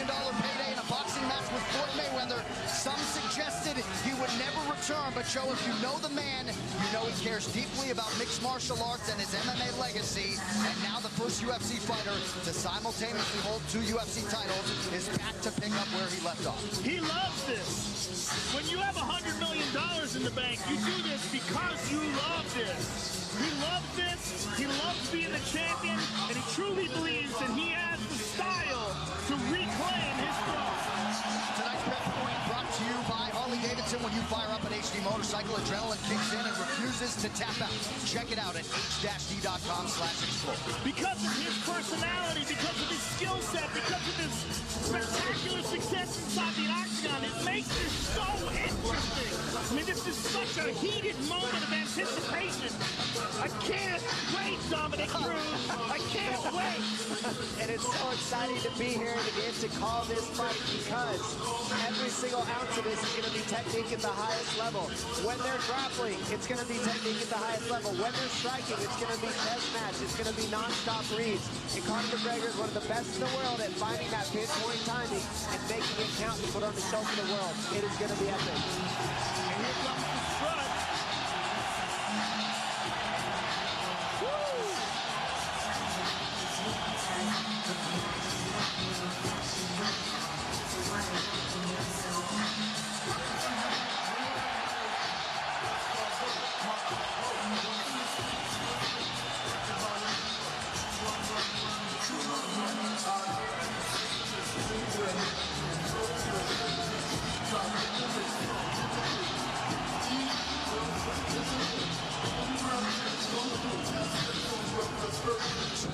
million payday in a boxing match with Floyd Mayweather. Some suggested he would never return, but Joe, if you know the man, you know he cares deeply about mixed martial arts and his MMA legacy. And now the first UFC fighter to simultaneously hold 2 UFC titles is back to pick up where he left off. He loves this. When you have $100 million in the bank, you do this because you love this. He loves this, he loves being the champion, and he truly believes that he has the style to reclaim his throne. Tonight's bet point brought to you by Harley-Davidson. When you fire up an HD motorcycle, adrenaline kicks in and refuses to tap out. Check it out at h-d.com/explore. Because of his personality, because of his skill set, because of his spectacular success inside the octagon, it makes this so interesting. I mean, this is such a heated moment of anticipation. I can't wait, Dominic Cruz. I can't wait. And it's so exciting to be here to get to call this fight because every single ounce of this is going to be technique at the highest level. When they're grappling, it's going to be technique at the highest level. When they're striking, it's going to be chest match. It's going to be non-stop reads. And Conor McGregor is one of the best in the world at finding that pinpoint timing and making it count to put on the show for the world. It is going to be epic. And here comes the strut.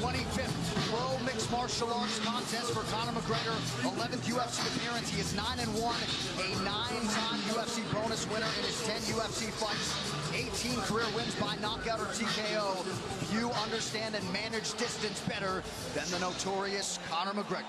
25th Pro Mixed Martial Arts Contest for Conor McGregor. 11th UFC appearance. He is 9-1, a 9-time UFC bonus winner in his 10 UFC fights. 18 career wins by knockout or TKO. Few understand and manage distance better than the notorious Conor McGregor.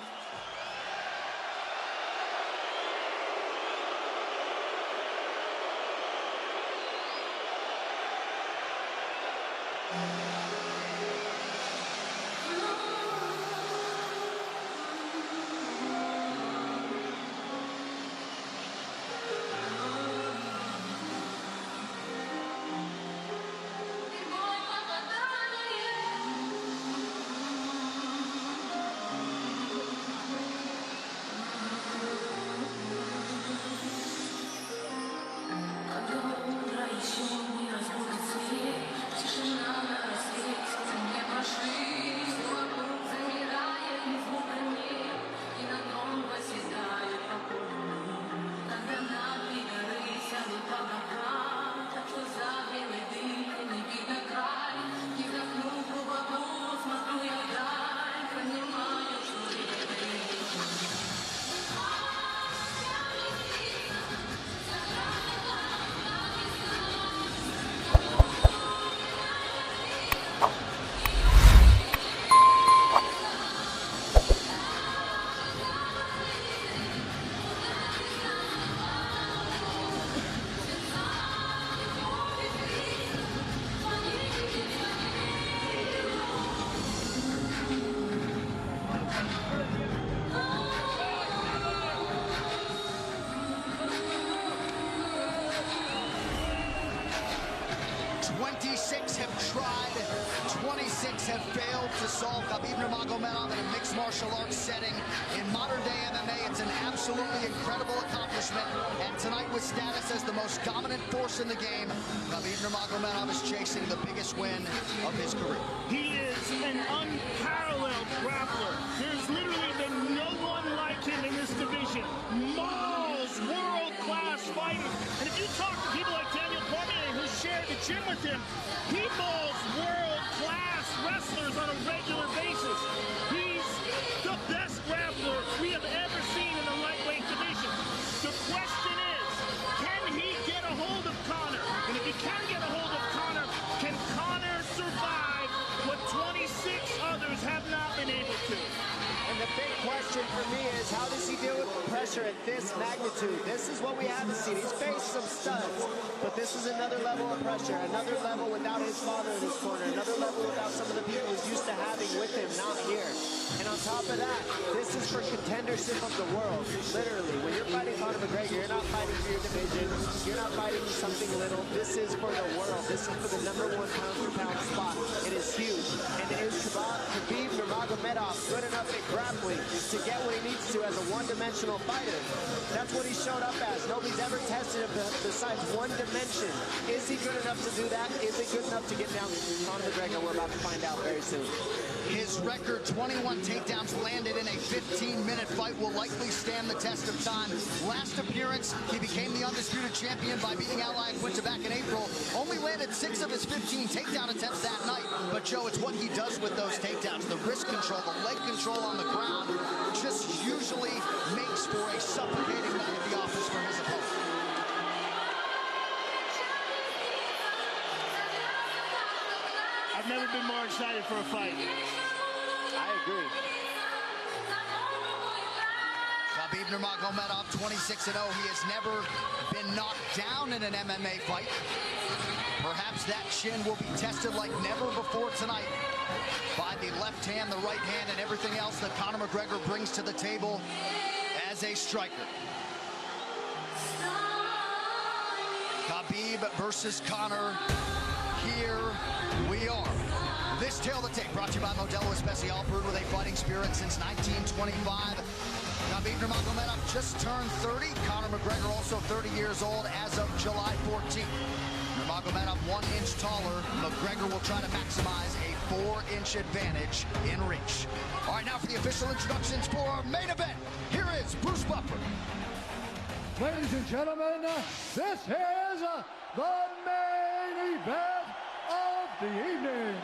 Have failed to solve Habib Nurmagomedov in a mixed martial arts setting. In modern-day MMA, it's an absolutely incredible accomplishment. And tonight, with status as the most dominant force in the game, Habib Nurmagomedov is chasing the biggest win of his career. He is an unparalleled grappler. There's literally been no one like him in this division. Mauls world-class fighters. And if you talk to people like Daniel Cormier, who shared the gym with him, he mauls world-class wrestlers on a regular basis. He's the best grappler we have ever seen in the lightweight division. The question is, can he get a hold of Conor? And if he can get a hold of Conor, can Conor survive what 26 others have not been able to? And the big question for me is, is, how does he deal with pressure at this magnitude? This is what we haven't seen. He's faced some studs, but this is another level of pressure, another level without his father in his corner, another level without some of the people he's used to having with him, not here. And on top of that, this is for contendership of the world, literally. When you're fighting Conor McGregor, you're not fighting for your division, you're not fighting for something little. This is for the world. This is for the #1 pound-for-pound spot. It is huge. And is Khabib Nurmagomedov good enough at grappling to get what he needs to as a one-dimensional fighter? That's what he showed up as. Nobody's ever tested him besides one dimension. Is he good enough to do that? Is it good enough to get down Conor McGregor? We're about to find out very soon. His record, 21 takedowns landed in a 15-minute fight, will likely stand the test of time. Last appearance, he became the undisputed champion by beating Ally Quinta back in April. Only landed 6 of his 15 takedown attempts that night. But, Joe, it's what he does with those takedowns. The wrist control, the leg control on the ground just usually makes for a suffocating night at the office for his opponent. I've never been more excited for a fight. I agree. Khabib Nurmagomedov, 26-0. He has never been knocked down in an MMA fight. Perhaps that chin will be tested like never before tonight by the left hand, the right hand, and everything else that Conor McGregor brings to the table as a striker. Khabib versus Conor. Here we are. This Tale of the Tape brought to you by Modelo Especial, brewed with a fighting spirit since 1925. Khabib Nurmagomedov just turned 30. Conor McGregor also 30 years old as of July 14th. Nurmagomedov 1 inch taller. McGregor will try to maximize a 4-inch advantage in reach. All right, now for the official introductions for our main event. Here is Bruce Buffer. Ladies and gentlemen, this is the main event of the evening.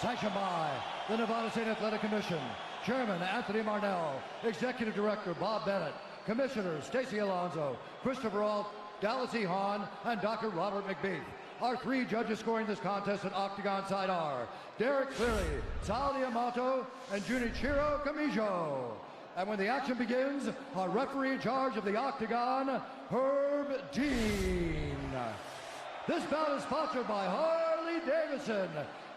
Sanctioned by the Nevada State Athletic Commission, Chairman Anthony Marnell, Executive Director Bob Bennett, Commissioners Stacey Alonso, Christopher Alt, Dallas E. Hahn, and Dr. Robert McBeef. Our 3 judges scoring this contest at Octagon side are Derek Cleary, Sal Diamato, and Junichiro Kamijo. And when the action begins, our referee in charge of the Octagon, Herb Dean. This bout is sponsored by Harley Davidson.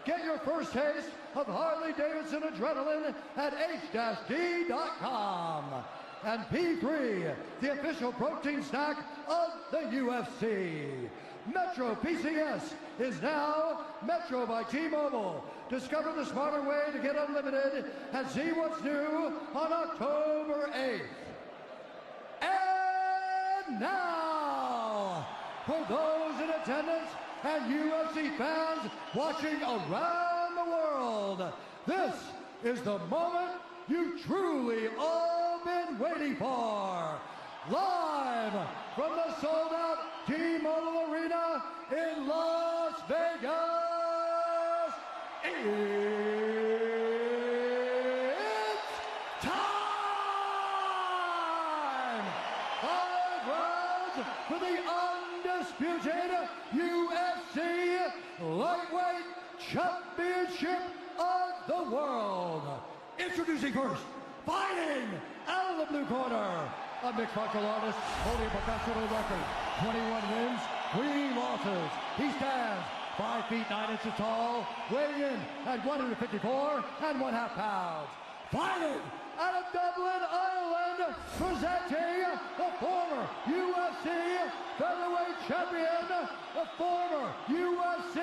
Get your first taste of Harley Davidson adrenaline at h-d.com. And P3, the official protein snack of the UFC. Metro PCS is now Metro by T-Mobile. Discover the smarter way to get unlimited and see what's new on October 8th. And now, for those in attendance and UFC fans watching around the world, this is the moment you've truly all been waiting for. Live from the sold-out T-Mobile Arena in Las Vegas, it's time! 5 rounds for the undisputed UFC Lightweight Championship of the world. Introducing first, fighting out of the blue corner, a mixed martial artist holding a professional record, 21 wins, 3 losses. He stands 5 feet 9 inches tall, weighing in at 154.5 pounds. Fighting out of Dublin, Ireland, presenting the former UFC featherweight champion, the former UFC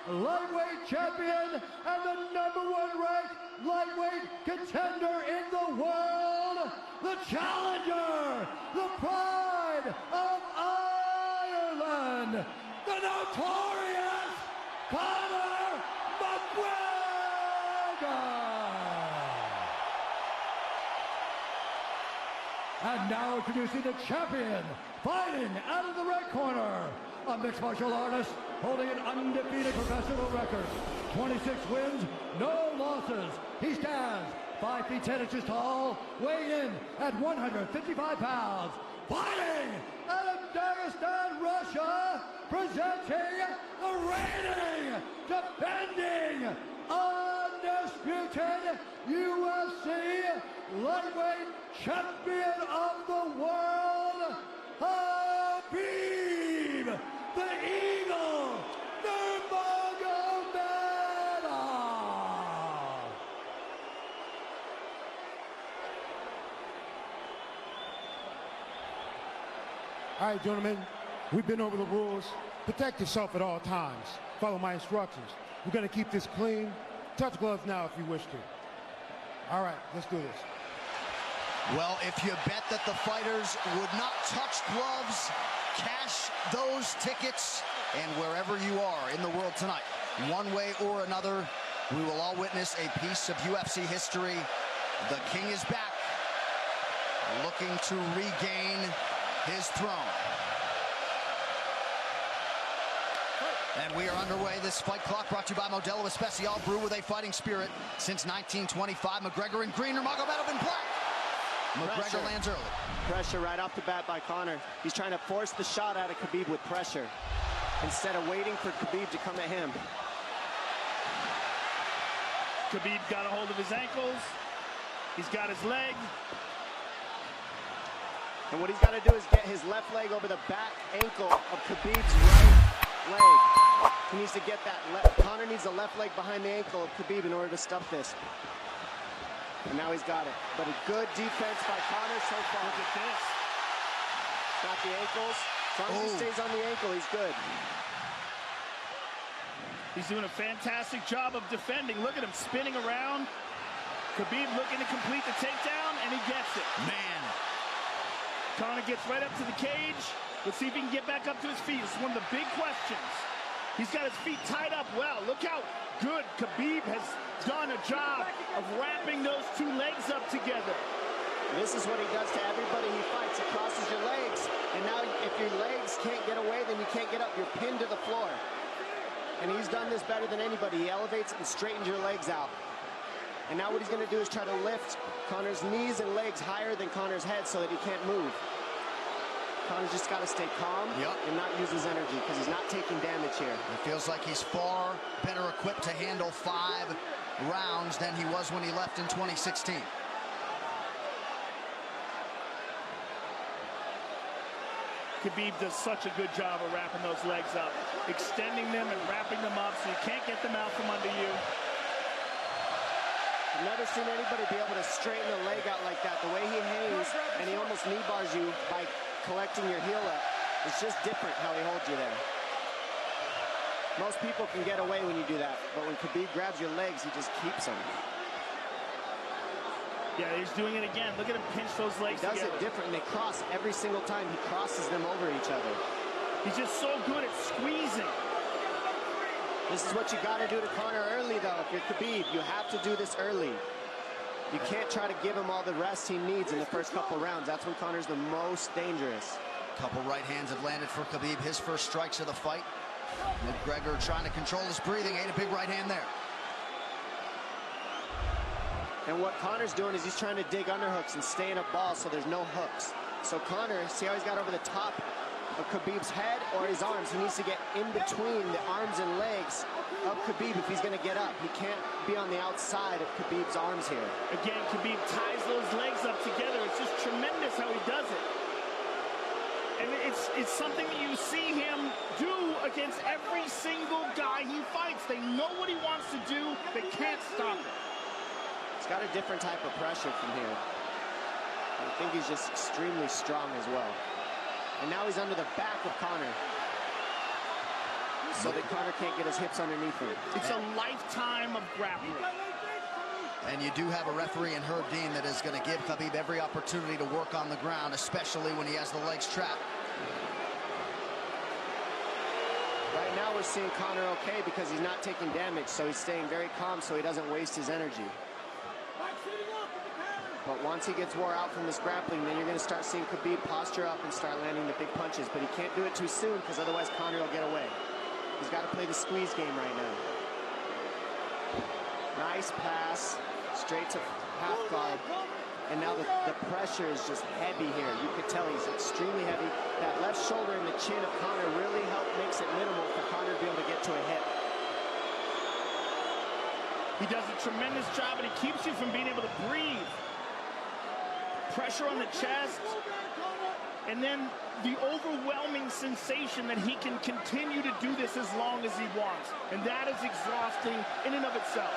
lightweight champion, and the #1 ranked lightweight contender in the world, the challenger, the pride of Ireland, the notorious Conor McGregor. And now introducing the champion, fighting out of the red corner, a mixed martial artist holding an undefeated professional record, 26 wins, no losses. He stands 5 feet 10 inches tall, weighing in at 155 pounds. Fighting out of Dagestan, Russia, presenting the reigning, defending, undisputed UFC lightweight champion of the world, Habib, the Eagle, Nurmagomedov. All right, gentlemen, we've been over the rules. Protect yourself at all times. Follow my instructions. We're going to keep this clean. Touch gloves now if you wish to. All right, let's do this. Well, if you bet that the fighters would not touch gloves, cash those tickets, and wherever you are in the world tonight, one way or another, we will all witness a piece of UFC history. The king is back, looking to regain his throne. And we are underway. This fight clock brought to you by Modelo Especial, brew with a fighting spirit since 1925. McGregor in green, Nurmagomedov in black. McGregor lands early. Pressure right off the bat by Conor. He's trying to force the shot out of Khabib with pressure instead of waiting for Khabib to come at him. Khabib got a hold of his ankles. He's got his leg. And what he's got to do is get his left leg over the back ankle of Khabib's right leg. He needs to get that Conor needs the left leg behind the ankle of Khabib in order to stop this. And now he's got it. But a good defense by Conor so far. Look at this. Got the ankles. As long as he stays on the ankle, he's good. He's doing a fantastic job of defending. Look at him spinning around. Khabib looking to complete the takedown, and he gets it. Man. Conor gets right up to the cage. Let's see if he can get back up to his feet. It's one of the big questions. He's got his feet tied up well. Look how good Khabib has done a job of wrapping those two legs up together. This is what he does to everybody he fights. He crosses your legs, and now if your legs can't get away, then you can't get up. You're pinned to the floor. And he's done this better than anybody. He elevates and straightens your legs out. And now what he's going to do is try to lift Conor's knees and legs higher than Conor's head so that he can't move. Conor's just got to stay calm and not use his energy because he's not taking damage here. It feels like he's far better equipped to handle 5 rounds than he was when he left in 2016. Khabib does such a good job of wrapping those legs up, extending them and wrapping them up so you can't get them out from under you. I've never seen anybody be able to straighten a leg out like that. The way he hangs and he almost knee bars you by collecting your heel up. It's just different how he holds you there. Most people can get away when you do that, but when Khabib grabs your legs, he just keeps them. Yeah, he's doing it again. Look at him pinch those legs together. He does it different, and they cross every single time. He crosses them over each other. He's just so good at squeezing. This is what you got to do to Conor early, though. If you're Khabib, you have to do this early. You can't try to give him all the rest he needs in the first couple rounds. That's when Conor's the most dangerous. Couple right hands have landed for Khabib. His first strikes of the fight. McGregor trying to control his breathing. Ate a big right hand there. And what Conor's doing is he's trying to dig underhooks and stay in a ball so there's no hooks. So Conor, see how he's got over the top of Khabib's head or his arms? He needs to get in between the arms and legs of Khabib if he's going to get up. He can't be on the outside of Khabib's arms here. Again, Khabib ties those legs up together. It's just tremendous how he does it. And it's something that you see him do against every single guy he fights. They know what he wants to do. They can't stop it. He's got a different type of pressure from here. I think he's just extremely strong as well. And now he's under the back of Conor, so that Conor can't get his hips underneath him. It's a lifetime of grappling. And you do have a referee in Herb Dean that is going to give Khabib every opportunity to work on the ground, especially when he has the legs trapped. Right now we're seeing Conor okay because he's not taking damage, so he's staying very calm so he doesn't waste his energy. But once he gets wore out from this grappling, then you're going to start seeing Khabib posture up and start landing the big punches. But he can't do it too soon because otherwise Conor will get away. He's got to play the squeeze game right now. Nice pass, straight to half guard. And now the pressure is just heavy here. You can tell he's extremely heavy. That left shoulder and the chin of Conor really makes it minimal for Conor to be able to get to a hit. He does a tremendous job, and he keeps you from being able to breathe. pressure on the chest, and then the overwhelming sensation that he can continue to do this as long as he wants. And that is exhausting in and of itself.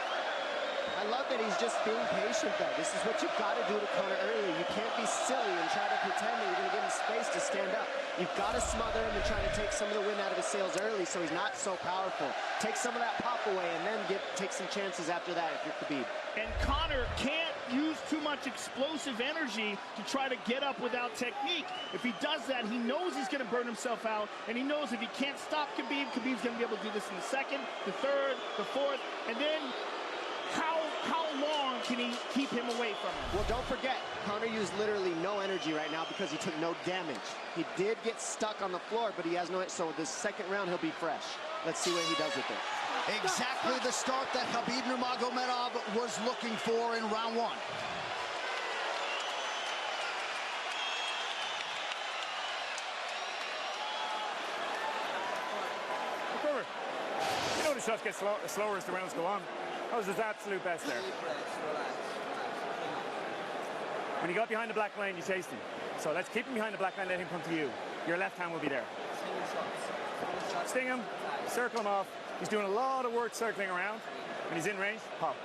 I love that he's just being patient, though. This is what you've got to do to Conor early. You can't be silly and try to pretend that you're going to give him space to stand up. You've got to smother him and try to take some of the wind out of his sails early so he's not so powerful. Take some of that pop away and then take some chances after that if you're Khabib. And Conor can't use too much explosive energy to try to get up without technique. If he does that, he knows he's going to burn himself out, and he knows if he can't stop Khabib, Khabib's going to be able to do this in the second, the third, the fourth, and then how long can he keep him away from him? Well, don't forget, Conor used literally no energy right now because he took no damage. He did get stuck on the floor, but he has no, so this second round he'll be fresh. Let's see what he does with it. Exactly the start that Khabib Nurmagomedov was looking for in round one. You know the shots get slower as the rounds go on. That was his absolute best there. When he got behind the black line, you chased him. So let's keep him behind the black line, let him come to you. Your left hand will be there. Sting him, circle him off. He's doing a lot of work circling around. When he's in range, pop.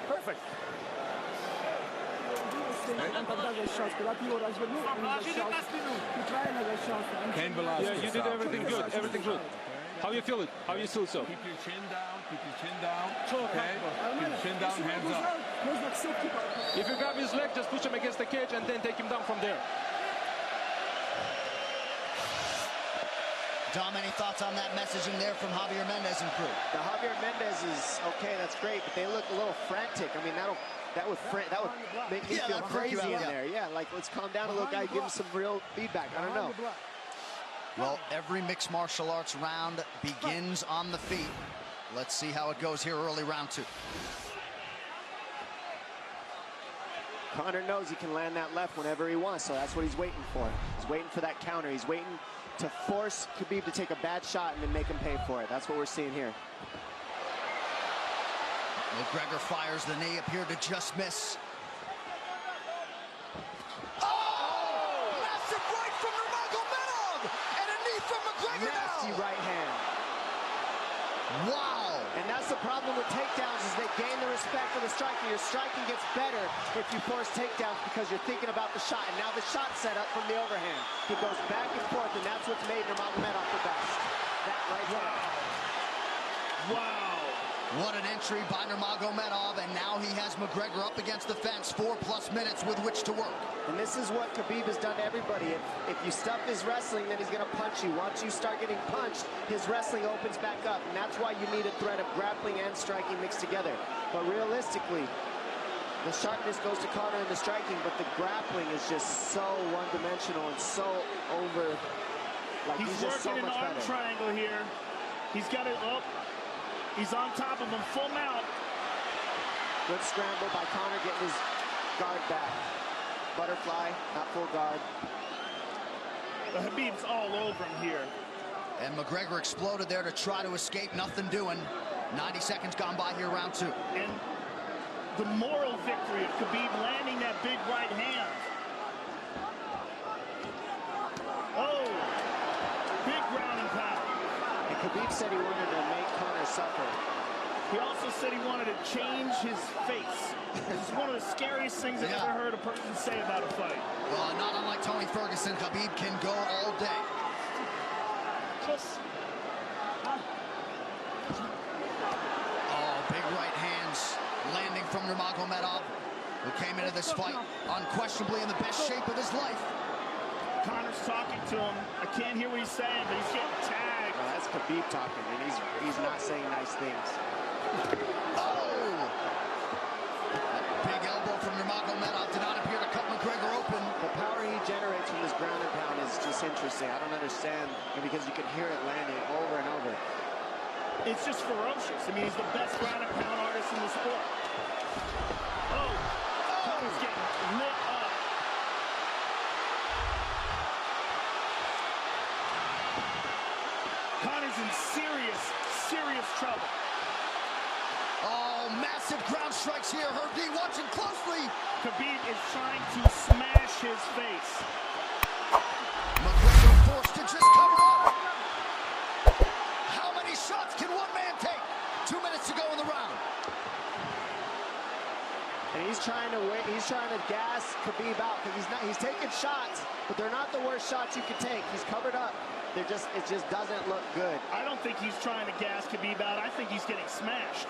Perfect. Yeah, you did everything good, everything good. How you feel it? How you feel so? Keep your chin down, keep your chin down. Okay? Keep your chin down, hands up. If you grab his leg, just push him against the cage and then take him down from there. Dom, any thoughts on that messaging there from Javier Mendez and crew? The Javier Mendez is okay, that's great, but they look a little frantic. I mean, that would make me feel crazy in there. Yeah, like let's calm down a little guy, give him some real feedback. I don't know. Well, every mixed martial arts round begins on the feet. Let's see how it goes here early round two. Conor knows he can land that left whenever he wants, so that's what he's waiting for. He's waiting for that counter. He's waiting to force Khabib to take a bad shot and then make him pay for it. That's what we're seeing here. McGregor fires the knee, appeared to just miss. Nasty right hand. Wow. And that's the problem with takedowns is they gain the respect of the striker. Your striking gets better if you force takedowns because you're thinking about the shot. And now the shot's set up from the overhand. He goes back and forth, and that's what's made Nurmagomedov the best. That right hand. Wow. What an entry by Nurmagomedov, and now he has McGregor up against the fence, 4+ minutes with which to work. And this is what Khabib has done to everybody. If you stuff his wrestling, then he's going to punch you. Once you start getting punched, his wrestling opens back up, and that's why you need a threat of grappling and striking mixed together. But realistically, the sharpness goes to Conor in the striking, but the grappling is just so one-dimensional and so over. Like he's just so working much an arm better. triangle here. He's got it up. He's on top of him, full mount. Good scramble by Conor, getting his guard back. Butterfly, not full guard. Habib's all over him here. And McGregor exploded there to try to escape, nothing doing. 90 seconds gone by here, round two. And the moral victory of Khabib landing that big right hand. Oh, big ground and pound. And Khabib said he wanted to make Conor suffer. He also said he wanted to change his face. This is one of the scariest things I've ever heard a person say about a fight. Well, not unlike Tony Ferguson, Khabib can go all day. Oh, big right hands landing from Nurmagomedov, who came into this fight unquestionably in the best shape of his life. Conor's talking to him. I can't hear what he's saying, but he's getting tagged. Well, that's Khabib talking, and he's not saying nice things. Oh! Big elbow from Nurmagomedov did not appear to cut McGregor open. The power he generates from this ground and pound is just interesting. I don't understand, because you can hear it landing over and over. It's just ferocious. I mean, he's the best ground and pound artist in the sport. Oh! Conor's getting lit up. Conor's in serious trouble. Oh, massive Aggressive ground strikes here. Khabib watching closely. Khabib is trying to smash his face. McGregor forced to just cover up. How many shots can one man take? 2 minutes to go in the round. And he's trying to wait. He's trying to gas Khabib out because he's taking shots, but they're not the worst shots you can take. He's covered up. It just doesn't look good. I don't think he's trying to gas Khabib out. I think he's getting smashed.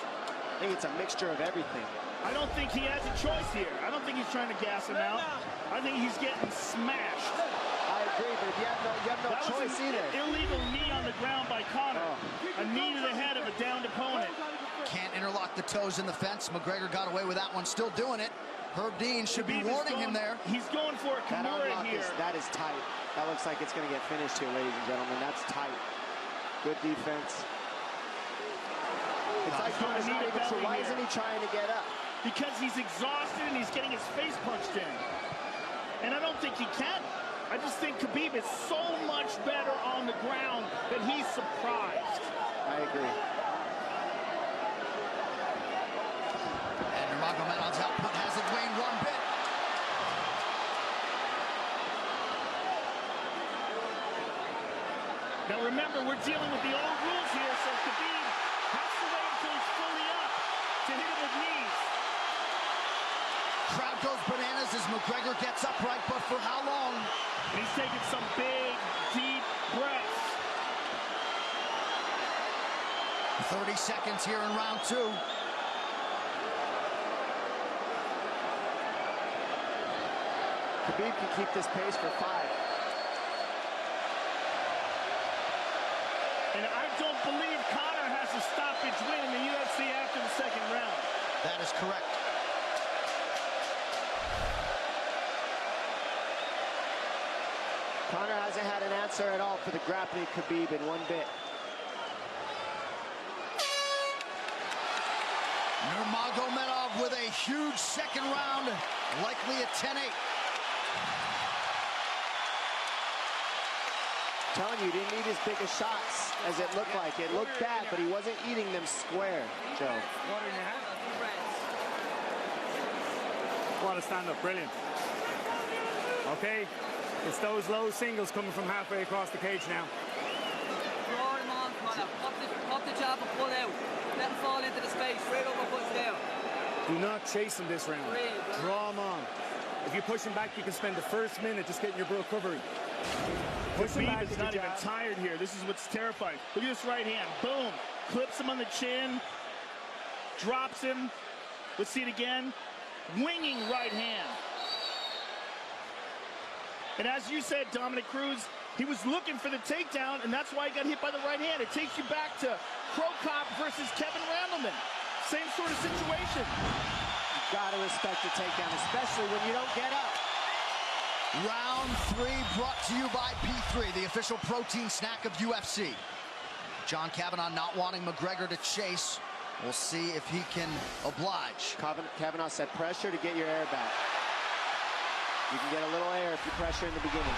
I think it's a mixture of everything. I don't think he has a choice here. I don't think he's trying to gas him out. I think he's getting smashed. I agree, but if you have no choice either. Illegal knee on the ground by Conor. A knee to the head of a downed opponent. Can't interlock the toes in the fence. McGregor got away with that one, still doing it. Herb Dean should be warning him there. He's going for a Kimura here. That is tight. That looks like it's going to get finished here, ladies and gentlemen. That's tight. Good defense. It's like Conor's not even sure. Why isn't he trying to get up? Because he's exhausted and he's getting his face punched in. And I don't think he can. I just think Khabib is so much better on the ground that he's surprised. I agree. And Nurmagomedov's output hasn't waned one bit. Now remember, we're dealing with the old rules here, so Khabib has to wait until he's fully up to hit him with knees. Crowd goes bananas as McGregor gets upright, but for how long? And he's taking some big, deep breaths. 30 seconds here in round 2. Khabib can keep this pace for 5. And I don't believe Conor has a stoppage win in the UFC after the second round. That is correct. Conor hasn't had an answer at all for the grappling Khabib in one bit. Nurmagomedov with a huge second round, likely a 10-8. Telling you, he didn't need as big of shots as it looked like. It looked bad, but he wasn't eating them square, Joe. What a stand-up, brilliant. Okay, it's those low singles coming from halfway across the cage now. Draw him on, Conor. Pop the jab and pull out. Let him fall into the space, straight over, push down. Do not chase him this round. Draw him on. If you push him back, you can spend the first minute just getting your recovery. Khabib is not even tired here. This is what's terrifying. Look at this right hand. Boom. Clips him on the chin. Drops him. Let's see it again. Winging right hand. And as you said, Dominic Cruz, he was looking for the takedown, and that's why he got hit by the right hand. It takes you back to Crow Cop versus Kevin Randleman. Same sort of situation. You've got to respect the takedown, especially when you don't get up. Round 3 brought to you by P3, the official protein snack of UFC. John Kavanagh not wanting McGregor to chase. We'll see if he can oblige. Kavanagh said pressure to get your air back. You can get a little air if you pressure in the beginning.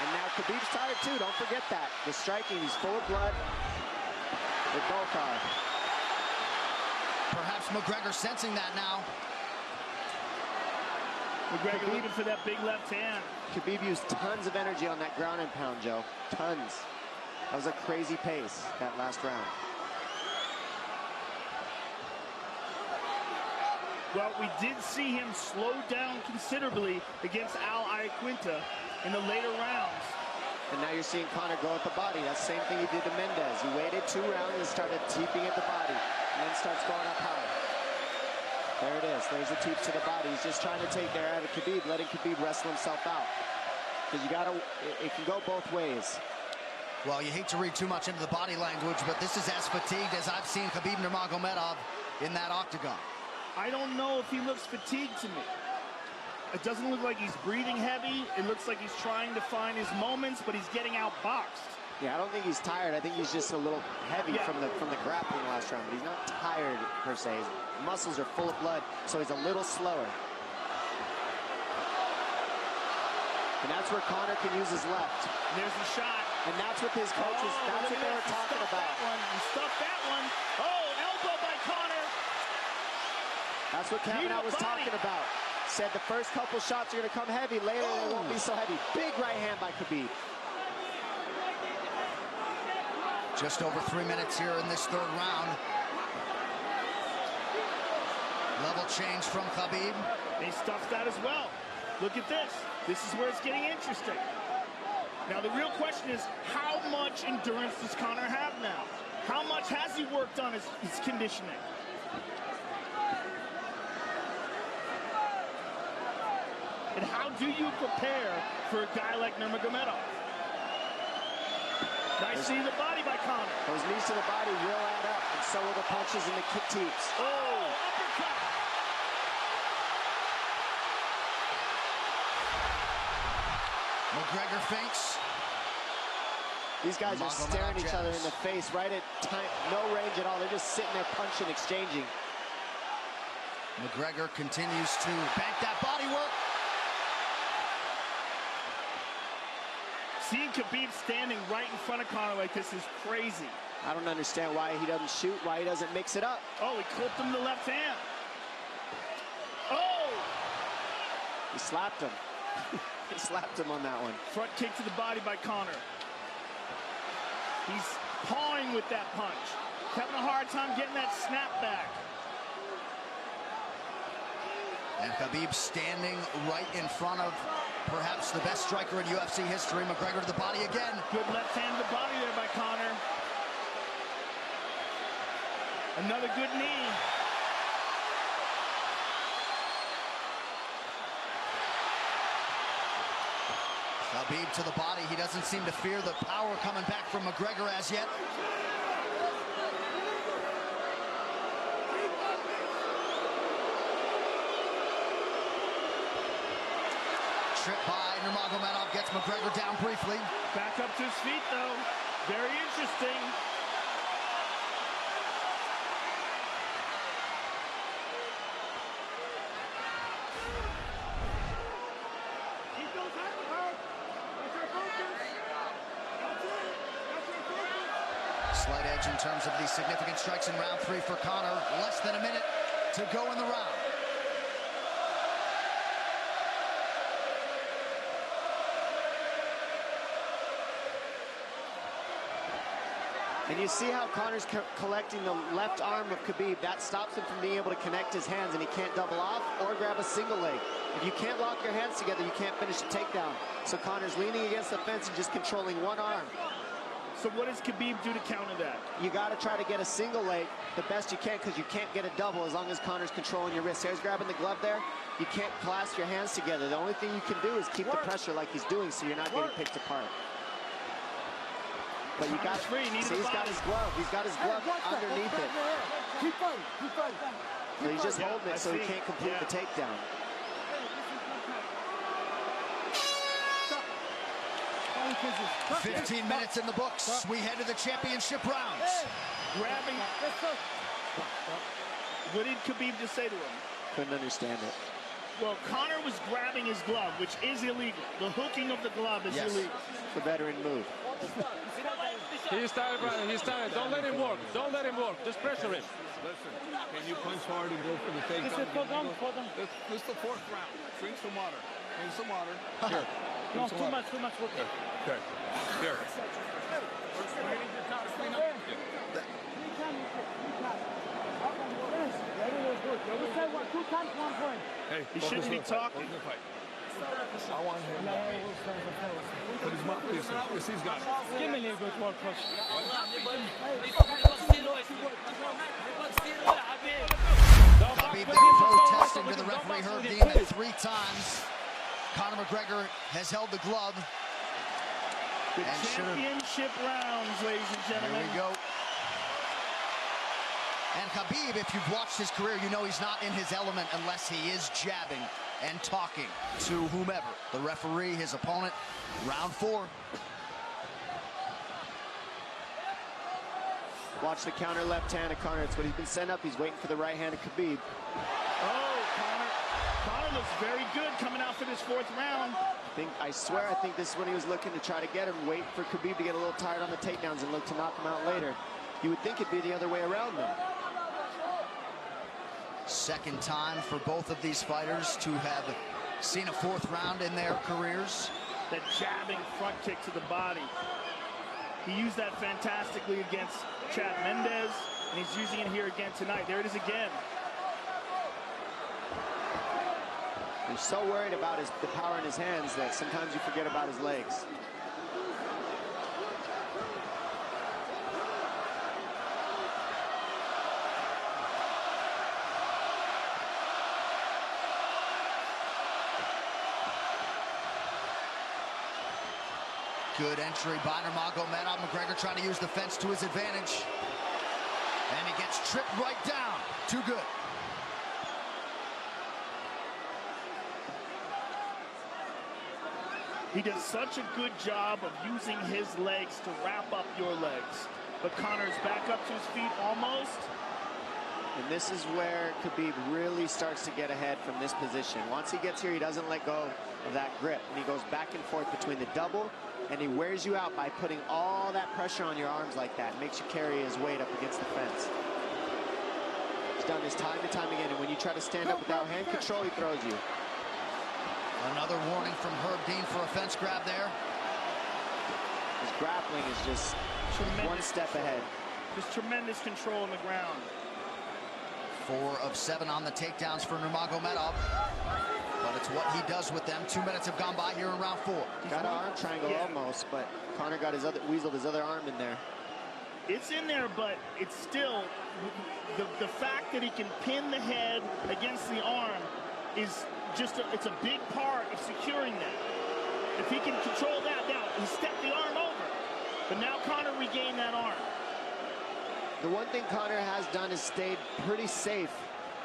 And now Khabib's tired too, don't forget that. The striking, he's full of blood. They both are. Perhaps McGregor sensing that now. McGregor looking for that big left hand. Khabib used tons of energy on that ground and pound, Joe. Tons. That was a crazy pace, that last round. Well, we did see him slow down considerably against Al Iaquinta in the later rounds. And now you're seeing Conor go at the body. That's the same thing he did to Mendez. He waited 2 rounds and started teeping at the body, and then starts going up high. There it is. There's the teeps to the body. He's just trying to take air out of Khabib, letting Khabib wrestle himself out. Because you gotta, it can go both ways. Well, you hate to read too much into the body language, but this is as fatigued as I've seen Khabib Nurmagomedov in that octagon. I don't know if he looks fatigued to me. It doesn't look like he's breathing heavy. It looks like he's trying to find his moments, but he's getting outboxed. Yeah, I don't think he's tired. I think he's just a little heavy from the grappling last round, but he's not tired per se. His muscles are full of blood, so he's a little slower. And that's where Conor can use his left. And there's the shot. And that's what his coaches, that's what they were talking about. He stuffed that one. Oh, elbow by Conor. That's what Kavanaugh was talking about. Said the first couple shots are going to come heavy. Later, they won't be so heavy. Big right hand by Khabib. Just over 3 minutes here in this third round. Level change from Khabib. He stuffed that as well. Look at this. This is where it's getting interesting. Now, the real question is, how much endurance does Conor have now? How much has he worked on his conditioning? And how do you prepare for a guy like Nurmagomedov? Nice knee to the body by Conor. Those knees to the body will add up, and so will the punches and the kick teeps. Oh, uppercut. McGregor feints. These guys are staring each other in the face right at time, no range at all. They're just sitting there punching, exchanging. McGregor continues to bank that body work. Seeing Khabib standing right in front of Conor like this is crazy. I don't understand why he doesn't shoot, why he doesn't mix it up. Oh, he clipped him to the left hand. Oh! He slapped him. He slapped him on that one. Front kick to the body by Conor. He's pawing with that punch. Having a hard time getting that snap back. And Khabib standing right in front of perhaps the best striker in UFC history. McGregor to the body again. Good left hand to the body there by Conor. Another good knee. Khabib to the body. He doesn't seem to fear the power coming back from McGregor as yet. Trip by Nurmagomedov gets McGregor down briefly. Back up to his feet, though. Very interesting. Slight edge in terms of the significant strikes in round 3 for Conor. Less than a minute to go in the round. And you see how Conor's collecting the left arm of Khabib. That stops him from being able to connect his hands, and he can't double off or grab a single leg. If you can't lock your hands together, you can't finish the takedown. So Conor's leaning against the fence and just controlling one arm. So what does Khabib do to counter that? You got to try to get a single leg the best you can, because you can't get a double as long as Conor's controlling your wrist. He's grabbing the glove there. You can't clasp your hands together. The only thing you can do is keep the pressure like he's doing, so you're not getting picked apart. But you got free. See, he's got his glove. He's got his glove underneath it. Keep fighting. Keep fighting. So he's just holding it so he can't complete the takedown. Stop. 15 minutes in the books. We head to the championship rounds. Grabbing. What did Khabib just say to him? Couldn't understand it. Well, Conor was grabbing his glove, which is illegal. The hooking of the glove is illegal. It's a veteran move. He's tired, brother. He's tired. Don't let him work. Don't let him work. Just pressure him. Listen, can you punch hard and go for the takedown? This is the 4th round. Drink some water. Drink some water. Here. No, too much water. Okay. Here. Hey, he shouldn't be talking. I want him. Put his mouth this. Yes, he's got it. Give me a little bit more push. Khabib then protesting to the referee, heard deemed it 3 times. Conor McGregor has held the glove. The championship rounds, ladies and gentlemen. Here we go. And Khabib, if you've watched his career, you know he's not in his element unless he is jabbing and talking to whomever. The referee, his opponent, round 4. Watch the counter left hand of Conor. It's what he's been set up. He's waiting for the right hand of Khabib. Oh, Conor looks very good coming out for this 4th round. I swear, I think this is when he was looking to try to get him, wait for Khabib to get a little tired on the takedowns and look to knock him out later. You would think it'd be the other way around, though. Second time for both of these fighters to have seen a fourth round in their careers. That jabbing front kick to the body. He used that fantastically against Chad Mendes, and he's using it here again tonight. There it is again. He's so worried about the power in his hands that sometimes you forget about his legs. Good entry by Nurmagomedov. McGregor trying to use the fence to his advantage. And he gets tripped right down. Too good. He does such a good job of using his legs to wrap up your legs. But Conor's back up to his feet almost. And this is where Khabib really starts to get ahead from this position. Once he gets here, he doesn't let go of that grip. And he goes back and forth between the double, and he wears you out by putting all that pressure on your arms like that. Makes you carry his weight up against the fence. He's done this time and time again. And when you try to stand up without hand control, he throws you. Another warning from Herb Dean for a fence grab there. His grappling is just one step ahead. Just tremendous control on the ground. 4 of 7 on the takedowns for Nurmagomedov. But it's what he does with them. 2 minutes have gone by here in round 4. Got an arm triangle almost, but Conor got weaseled his other arm in there. It's in there, but it's still the fact that he can pin the head against the arm is just it's a big part of securing that. If he can control that, now he stepped the arm over, but now Conor regained that arm. The one thing Conor has done is stayed pretty safe.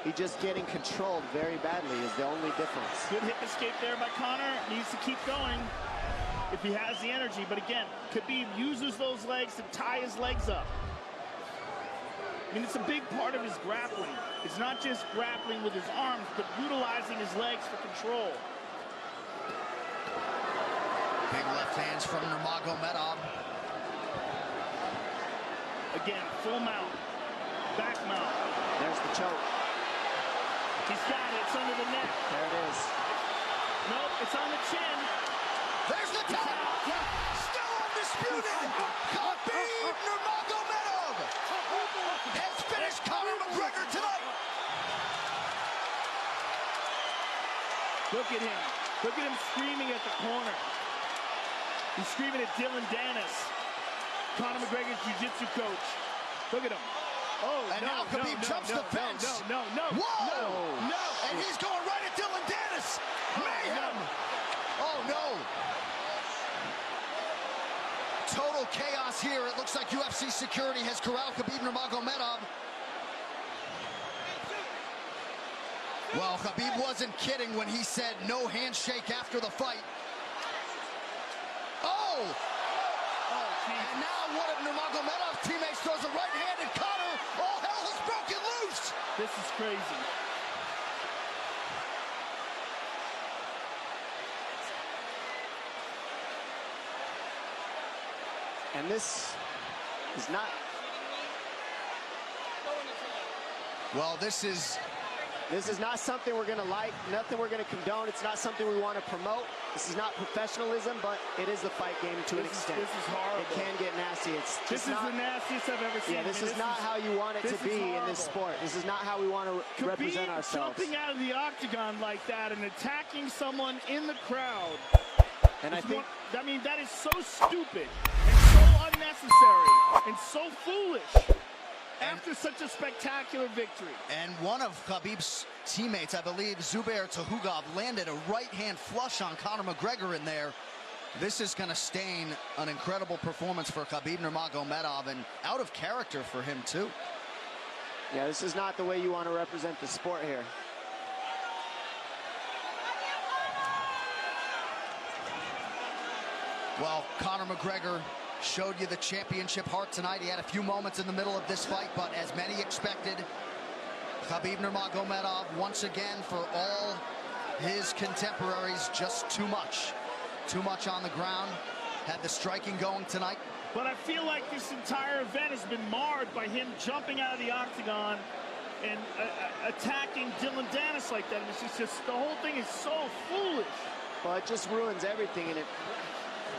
He just getting controlled very badly is the only difference. Good hip escape there by Conor. Needs to keep going if he has the energy. But again, Khabib uses those legs to tie his legs up. I mean, it's a big part of his grappling. It's not just grappling with his arms, but utilizing his legs for control. Big left hands from Nurmagomedov. Again, full mount, back mount. There's the choke. He's got it, it's under the neck. There it is. Nope, it's on the chin. There's the tap. Still undisputed. Khabib Nurmagomedov has finished Conor McGregor tonight. Look at him. Look at him screaming at the corner. He's screaming at Dylan Dennis, Conor McGregor's jiu-jitsu coach. Look at him. Oh, and now Khabib jumps the fence. No. Whoa! No. And he's going right at Dylan Dennis. Mayhem. Oh, no. Total chaos here. It looks like UFC security has corralled Khabib Nurmagomedov. Well, Khabib wasn't kidding when he said no handshake after the fight. Oh! And now one of Nurmagomedov's teammates throws a right hand at Conor. All hell has broken loose. This is crazy. And this is not... Well, this is not something we're going to like, nothing we're going to condone. It's not something we want to promote. This is not professionalism, but it is the fight game to an extent. This is horrible. It can get nasty. This is the nastiest I've ever seen. Yeah, this is not how you want it to be in this sport. This is not how we want to represent ourselves. Jumping out of the octagon like that and attacking someone in the crowd. And I think... I mean, that is so stupid and so unnecessary and so foolish. After such a spectacular victory. And one of Khabib's teammates, I believe, Zubair Tuhugov, landed a right-hand flush on Conor McGregor in there. This is going to stain an incredible performance for Khabib Nurmagomedov and out of character for him, too. Yeah, this is not the way you want to represent the sport here. Well, Conor McGregor showed you the championship heart tonight. He had a few moments in the middle of this fight, but as many expected, Khabib Nurmagomedov, once again, for all his contemporaries, just too much. Too much on the ground. Had the striking going tonight. But I feel like this entire event has been marred by him jumping out of the octagon and attacking Dylan Dennis like that. It's just the whole thing is so foolish. Well, it just ruins everything in it.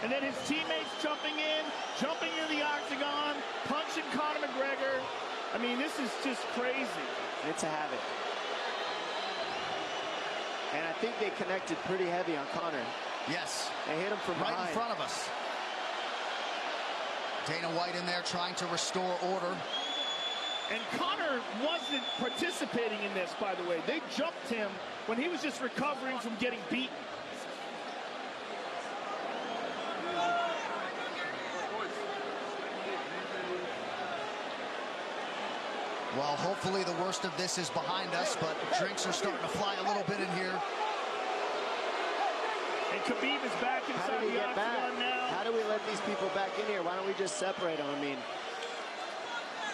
And then his teammates jumping into the octagon, punching Conor McGregor. I mean, this is just crazy. It's a habit. And I think they connected pretty heavy on Conor. Yes. They hit him from right behind. in front of us. Dana White in there trying to restore order. And Conor wasn't participating in this, by the way. They jumped him when he was just recovering from getting beaten. Well, hopefully the worst of this is behind us, but drinks are starting to fly a little bit in here. And Khabib is back inside the octagon now. How do we let these people back in here? Why don't we just separate them? I mean,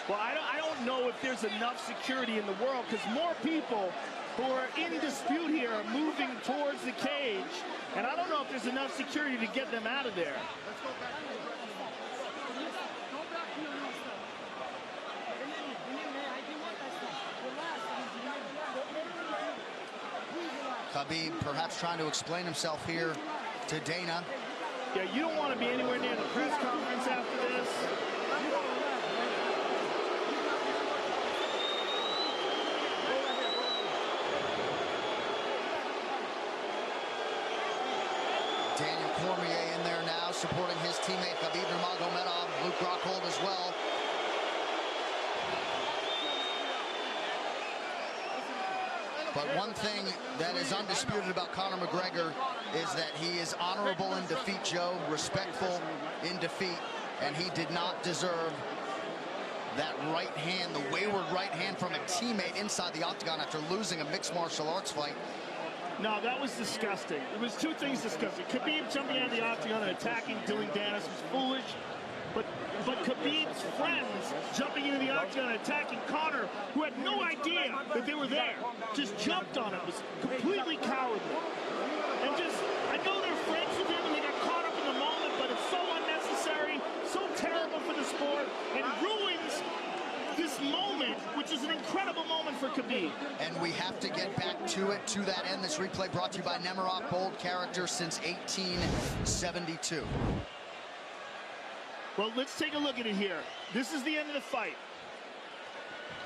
well, I don't know if there's enough security in the world, because more people who are in dispute here are moving towards the cage, and I don't know if there's enough security to get them out of there. Khabib perhaps trying to explain himself here to Dana. Yeah, you don't want to be anywhere near the press conference after this. Daniel Cormier in there now, supporting his teammate Khabib Nurmagomedov, Luke Rockhold as well. But one thing that is undisputed about Conor McGregor is that he is honorable in defeat, Joe, respectful in defeat, and he did not deserve that right hand, the wayward right hand from a teammate inside the octagon after losing a mixed martial arts fight. No, that was disgusting. It was two things disgusting. Khabib jumping out of the octagon and attacking Dylan Dennis was foolish. But Khabib's friends jumping into the octagon and attacking Conor, who had no idea that they were there, just jumped on him. It was completely cowardly. And just, I know they're friends with him and they got caught up in the moment, but it's so unnecessary, so terrible for the sport, and ruins this moment, which is an incredible moment for Khabib. And we have to get back to it, to that end. This replay brought to you by Nemiroff, bold character since 1872. Well, let's take a look at it here. This is the end of the fight.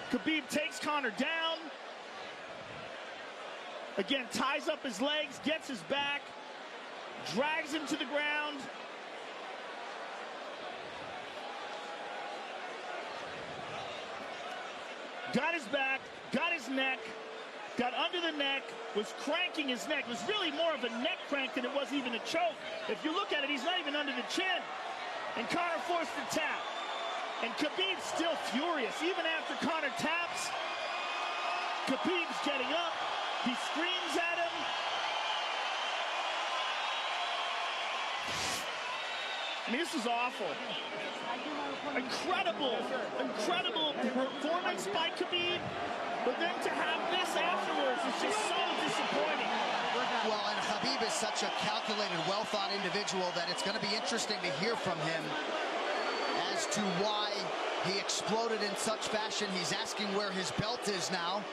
Khabib takes Conor down. Again, ties up his legs, gets his back, drags him to the ground. Got his back, got his neck, got under the neck, was cranking his neck. It was really more of a neck crank than it was even a choke. If you look at it, he's not even under the chin. And Conor forced the tap. And Khabib's still furious. Even after Conor taps, Khabib's getting up. He screams at him. I mean, this is awful. Incredible performance by Khabib. But then to have this afterwards is just so disappointing. Well, and Khabib is such a calculated, well-thought individual that it's going to be interesting to hear from him as to why he exploded in such fashion. He's asking where his belt is now.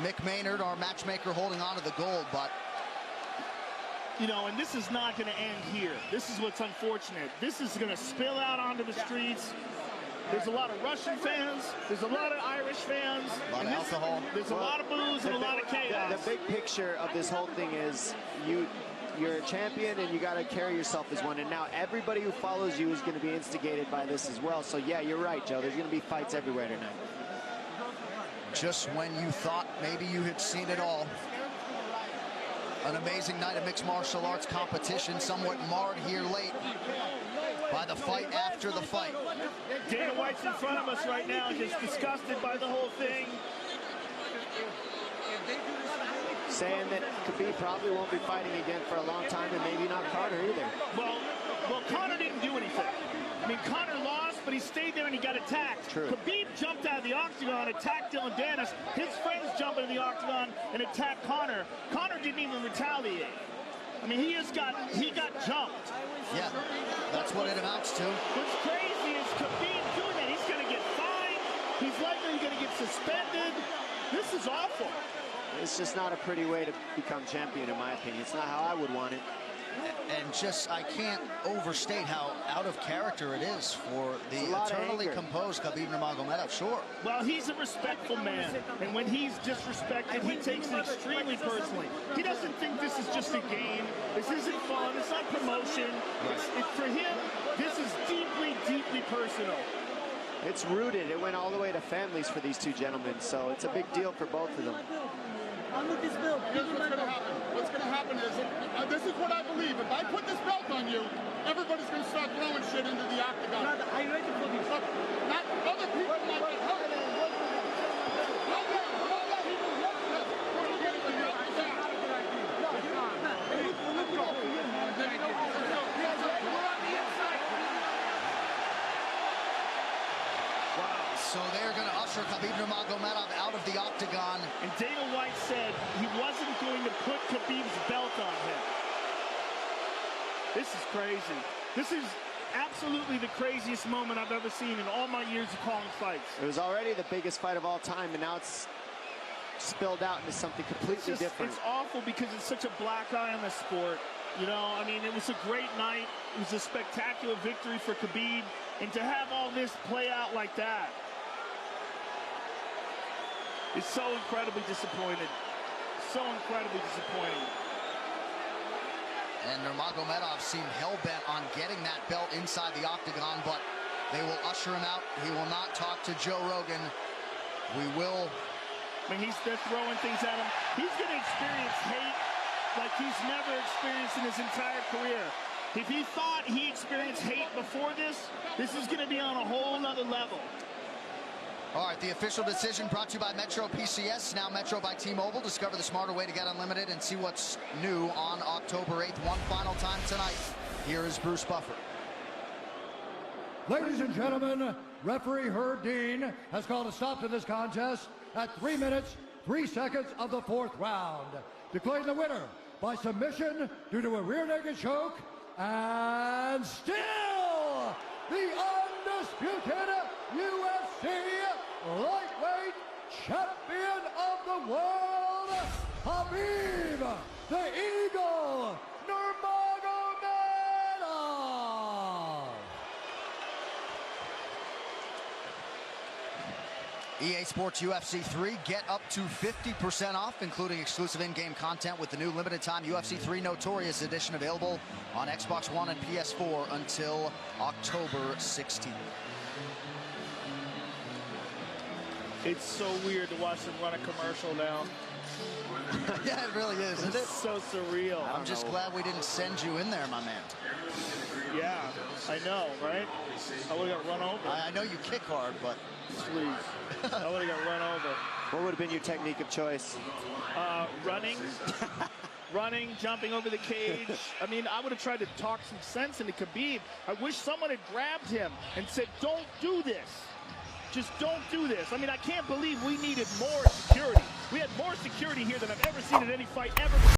Mick Maynard, our matchmaker, holding on to the gold, but... You know, and this is not going to end here. This is what's unfortunate. This is going to spill out onto the streets. There's a lot of Russian fans. There's a lot of Irish fans. A lot of alcohol. There's a lot of booze and a lot of chaos. The big picture of this whole thing is you're a champion and you got to carry yourself as one. And now everybody who follows you is going to be instigated by this as well. So, yeah, you're right, Joe. There's going to be fights everywhere tonight. Just when you thought maybe you had seen it all. An amazing night of mixed martial arts competition, somewhat marred here late by the fight after the fight. Dana White's in front of us right now, just disgusted by the whole thing. Saying that Khabib probably won't be fighting again for a long time, and maybe not Conor either. Well, Conor didn't do anything. I mean, Conor lost, but he stayed there and he got attacked. True. Khabib jumped out of the octagon, attacked Dylan Dennis. His friends jumped into the octagon and attacked Conor. Conor didn't even retaliate. I mean, he got jumped. Yeah, that's what it amounts to. What's crazy is Khabib doing that. He's going to get fined. He's likely going to get suspended. This is awful. It's just not a pretty way to become champion, in my opinion. It's not how I would want it. And just, I can't overstate how out of character it is for the eternally composed Khabib Nurmagomedov. Sure. Well, he's a respectful man, and when he's disrespected, he takes it extremely personally. He doesn't think this is just a game. This isn't fun. It's not promotion. For him, this is deeply, deeply personal. It's rooted. It went all the way to families for these two gentlemen, so it's a big deal for both of them. Here's what's going to happen. What's going to happen is, this is what I believe. If I put this belt on you, everybody's going to start throwing shit into the octagon. Are you ready for this? Not other people might get hurt. So they're going to usher Khabib Nurmagomedov out of the octagon. And Dana White said he wasn't going to put Khabib's belt on him. This is crazy. This is absolutely the craziest moment I've ever seen in all my years of calling fights. It was already the biggest fight of all time, and now it's spilled out into something completely different. It's awful because it's such a black eye on the sport. You know, I mean, it was a great night. It was a spectacular victory for Khabib. And to have all this play out like that, it's so incredibly disappointed. So incredibly disappointing. And Nurmagomedov seemed hell-bent on getting that belt inside the octagon, but they will usher him out. He will not talk to Joe Rogan. We will. I mean, they're throwing things at him. He's going to experience hate like he's never experienced in his entire career. If he thought he experienced hate before this is going to be on a whole nother level. All right, the official decision brought to you by Metro PCS, now Metro by T-Mobile. Discover the smarter way to get unlimited and see what's new on October 8th. One final time tonight. Here is Bruce Buffer. Ladies and gentlemen, referee Herb Dean has called a stop to this contest at 3 minutes, 3 seconds of the 4th round. Declaring the winner by submission due to a rear naked choke, and still the undisputed UFC lightweight champion of the world, Habib, the Eagle, Nurmagomedov. EA Sports UFC 3, get up to 50% off, including exclusive in-game content with the new limited-time UFC 3 Notorious Edition available on Xbox One and PS4 until October 16th. It's so weird to watch them run a commercial now. Yeah, it really is, isn't it? It's so surreal. I'm just glad we didn't send you in there, my man. Yeah, I know, right? I would have got run over. I know you kick hard, but... Please. I would have got run over. What would have been your technique of choice? Running. Running, jumping over the cage. I mean, I would have tried to talk some sense into Khabib. I wish someone had grabbed him and said, don't do this. Just don't do this. I mean, I can't believe we needed more security. We had more security here than I've ever seen in any fight ever.